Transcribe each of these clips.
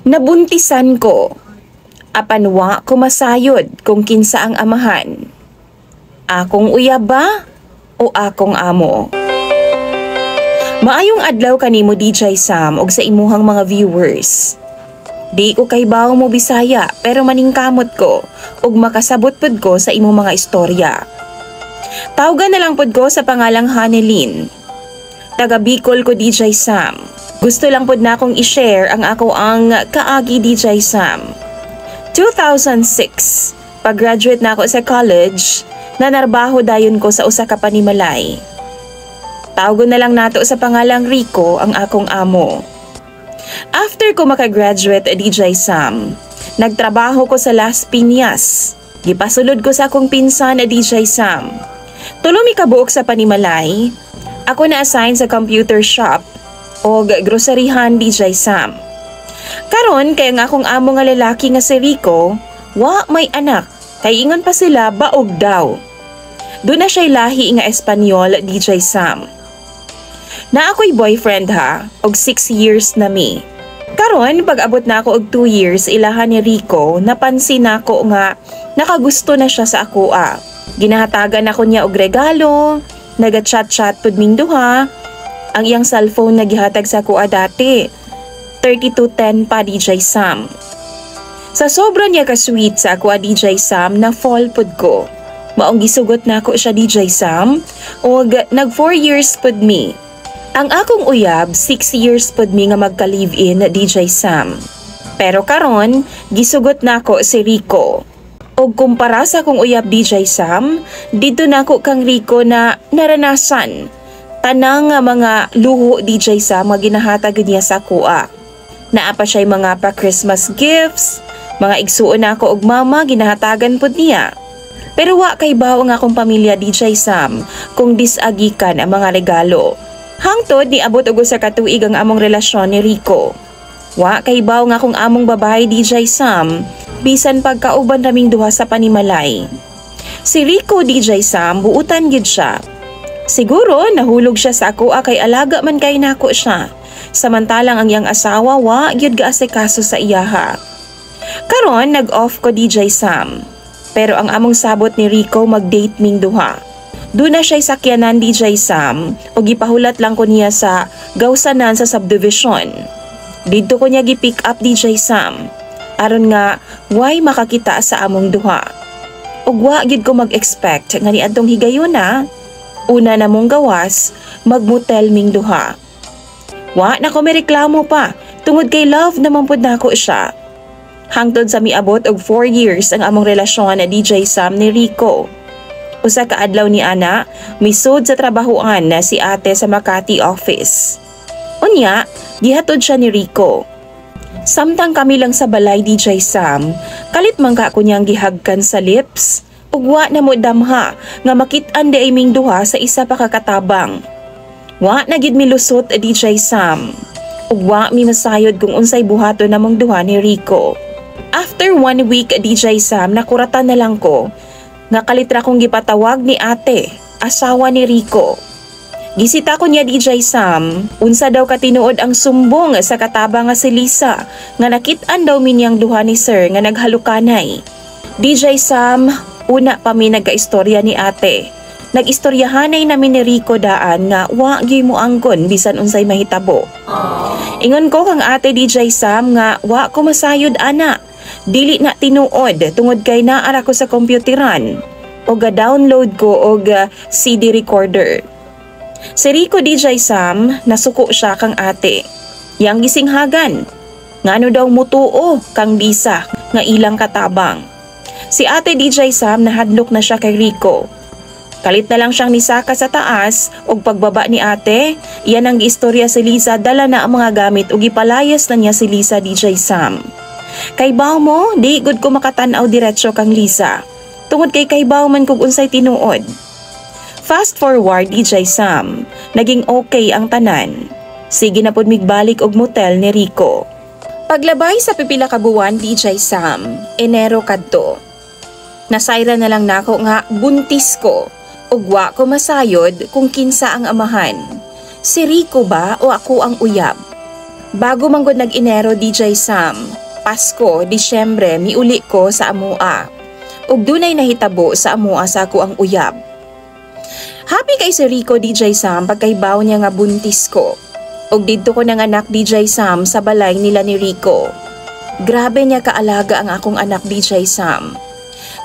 Nabuntisan ko, apanwa kumasayod kung kinsa ang amahan. Akong uyab ba o akong amo? Maayong adlaw kanimo DJ Sam og sa imuhang mga viewers. Di ko kay bawo mo Bisaya pero maningkamot ko ug makasabot pud ko sa imong mga istorya. Tawgan na lang pud ko sa pangalang Hanelin. Taga Bicol ko DJ Sam. Gusto lang pud na akong i-share ang ako ang kaagi DJ Sam. 2006, pag-graduate na ako sa college, nanarbaho dayon ko sa usa ka panimalay. Tawgon na lang nato sa pangalang Rico ang akong amo. After ko makagraduate DJ Sam, nagtrabaho ko sa Las Piñas. Gipasulod ko sa akong pinsan DJ Sam. Tulumi kabuok sa panimalay, ako na-assign sa computer shop o groceryhan DJ Sam. Karon kay nga akong amo nga lalaki nga si Rico, wa may anak, kay ingon pa sila baog daw. Doon na siya'y lahi nga Espanyol DJ Sam. Na ako'y boyfriend ha, og 6 years na mi. Karon pag abot na ako og 2 years ilahan ni Rico, napansin nako nga nakagusto na siya sa ako Ginahatagan ako niya og regalo, naga-chat-chat pud ming duha. Ang iyang cellphone na gihatag sa ako dati, 3210 pa DJ Sam. Sa sobra niya ka-sweet sa ako DJ Sam na fall pud ko. Maong gisugot na ako siya DJ Sam og nag 4 years pud mi. Ang akong uyab 6 years pud mi nga magka-live-in DJ Sam. Pero karon gisugot na ako si Rico. Og kumpara sa akong uyab DJ Sam, dito na ako kang Rico na naranasan tanang mga luho DJ Sam nga ginahatag niya sa kuha. Naapa siya'y mga pa-Christmas gifts, mga igsuon na ako og mama ginahatagan pud niya. Pero wa kay bawo nga akong pamilya DJ Sam kung disagikan ang mga regalo. Hangtod ni abot og usa ka tuig ang among relasyon ni Rico. Wa kay bawo nga akong among babae DJ Sam, bisan pagkauban raming duha sa panimalay. Si Rico DJ Sam buutan gid siya. Siguro nahulog siya sa ako kay alaga man kay nako siya. Samantalang ang iyang asawa wa gyud gaasikaso sa iyaha. Karon nag-off ko DJ Sam. Pero ang among sabot ni Rico mag-date ming duha. Doon na siya'y sakyanan DJ Sam o gipahulat lang ko niya sa gawsanan sa subdivision. Dito ko niya gi-pick up DJ Sam. Aron nga why makakita sa among duha. Ug wa gyud ko mag-expect nga niadtong higayon na una na mong gawas magmotel ming duha. Wa na ko mereklamo pa tungod kay love naman pud nako siya. Hangtod sa miabot og 4 years ang among relasyon na DJ Sam ni Rico. Usa ka adlaw ni ana misud sa trabahoan na si ate sa Makati office. Unya, gihatod siya ni Rico. Samtang kami lang sa balay DJ Sam, kalit man ka ako niyang gihagkan sa lips, ug wa na mo damha nga makit-an di ay ming duha sa isa pa kakatabang. Wa na gid mi lusot DJ Sam, ug wa mi masayod kung unsay buhaton namong duha ni Rico. After 1 week DJ Sam, nakuratan na lang ko nga kalitra kong gipatawag ni ate, asawa ni Rico. Gisita ko niya DJ Sam, unsa daw katinuod ang sumbong sa katabang nga si Lisa nga nakit-an daw minyang duha ni sir nga naghalukanay. DJ Sam, una pa mi nagkaistorya ni ate. Nag-istoryahanay namin ni Rico daan nga wa gyud mo angkon bisan unsay mahitabo. Ingon ko kang ate DJ Sam nga wa ko masayod ana. Dili na tinuod tungod kay naara ko sa kompyuteran o ga-download ko og CD recorder. Si Rico DJ Sam, nasuko siya kang ate. Yang gisinghagan. Ngano daw mutuo kang Lisa nga ilang katabang. Si ate DJ Sam nahadlok na siya kay Rico. Kalit na lang siyang nisaka sa taas og pagbaba ni ate, iyan ang istorya si Lisa dala na ang mga gamit ug ipalayas na niya si Lisa DJ Sam. Kay baw mo, di gud ko makatan-aw diretso kang Lisa. Tungod kay baw man kung unsay tinuod. Fast forward DJ Sam, naging okay ang tanan. Sige na pud migbalik og motel ni Rico. Paglabay sa pipila ka buwan DJ Sam, Enero kadto. Nasayra na lang nako nga buntis ko ug wa ko masayod kung kinsa ang amahan. Si Rico ba o ako ang uyab? Bago manggod nag-Enero DJ Sam, Pasko, Disyembre, miuli ko sa amua. Ug dunay nahitabo sa amua sa ako ang uyab. Happy kay si Rico DJ Sam pagkaibaw niya nga buntis ko. Ug didto ko nang anak DJ Sam sa balay nila ni Rico. Grabe niya kaalaga ang akong anak DJ Sam.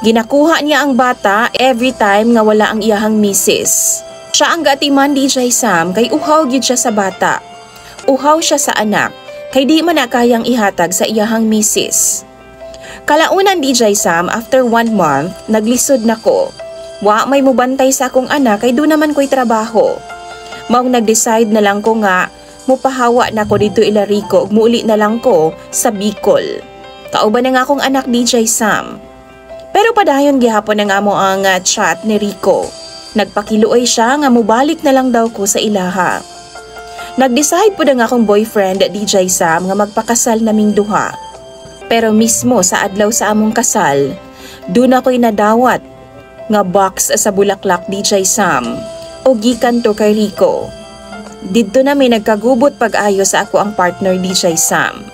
Ginakuha niya ang bata every time nga wala ang iyahang misis. Siya ang gatiman DJ Sam kay uhaw gyud siya sa bata. Uhaw siya sa anak kay di man na kayang ihatag sa iyahang misis. Kalaunan DJ Sam, after 1 month, naglisod na ko. Wa may mubantay sa akong anak kay do naman ko'y trabaho. Maong nag-decide na lang ko nga mupahawa na ko dito ila Rico ug muuli na lang ko sa Bicol. Kauban na nga akong anak DJ Sam. Pero padayon gihapon na nga mo ang chat ni Rico. Nagpakiluoy siya nga mubalik na lang daw ko sa ilaha. Nag-decide po na nga akong boyfriend DJ Sam nga magpakasal naming duha. Pero mismo sa adlaw sa among kasal, doon ako'y nadawat nga box sa Bulaklak DJ Sam o gikan to kay Rico. Didto na may nagkagubot pag-ayo sa ako ang partner DJ Sam.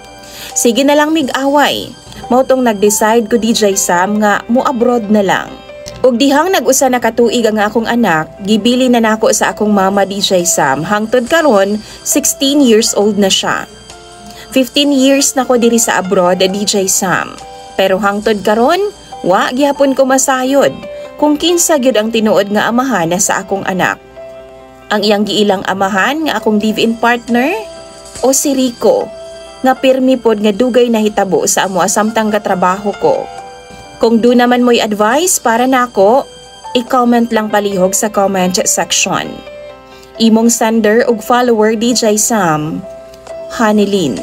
Sige na lang mig-away. Mautong nag-decide ko DJ Sam nga mo-abroad na lang. Ug dihang nag-usa na katuig ang akong anak, gibili na nako sa akong mama DJ Sam. Hangtod karon 16 years old na siya. 15 years na ko diri sa abroad DJ Sam. Pero hangtod karon, wa gihapon ko masayod kung kinsa gyud ang tinuod nga amahan sa akong anak. Ang iyang giilang amahan nga akong live-in partner o si Rico nga pirmi pod nga dugay na hitabo sa amo samtang katrabaho ko. Kung do naman mo'y advice para nako, i-comment lang palihog sa comment section. Imong sender ug follower DJ Sam, Hanilin.